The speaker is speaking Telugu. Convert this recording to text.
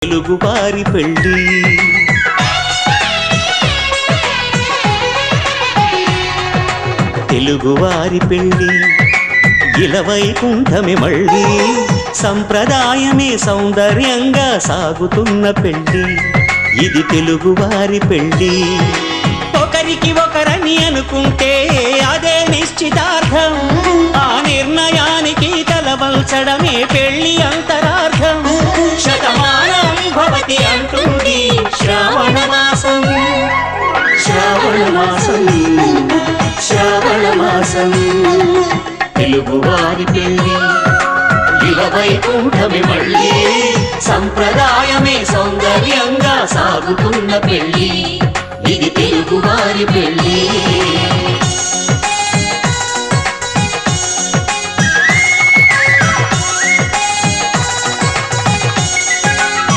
తెలుగువారి పెళ్ళి తెలుగువారి పెళ్ళి ఇలవైకుంఠమే మళ్ళీ సంప్రదాయమే సౌందర్యంగా సాగుతున్న పెళ్ళి ఇది తెలుగువారి పెళ్ళి ఒకరికి ఒకరని అనుకుంటే అదే నిశ్చితార్థం ఆ నిర్ణయానికి తలవంచడమే పెళ్ళి అంతరార్థం శతమానం భవతి అంటుంది శ్రావణ మాసం శ్రావణ మాసం శ్రావణ మాసం తెలుగువారి పెళ్ళి ఇలవైకుంఠమే మళ్ళీ సంప్రదాయమే సౌందర్యంగా సాగుతున్న పెళ్ళి ఇది తెలుగువారి పెళ్ళి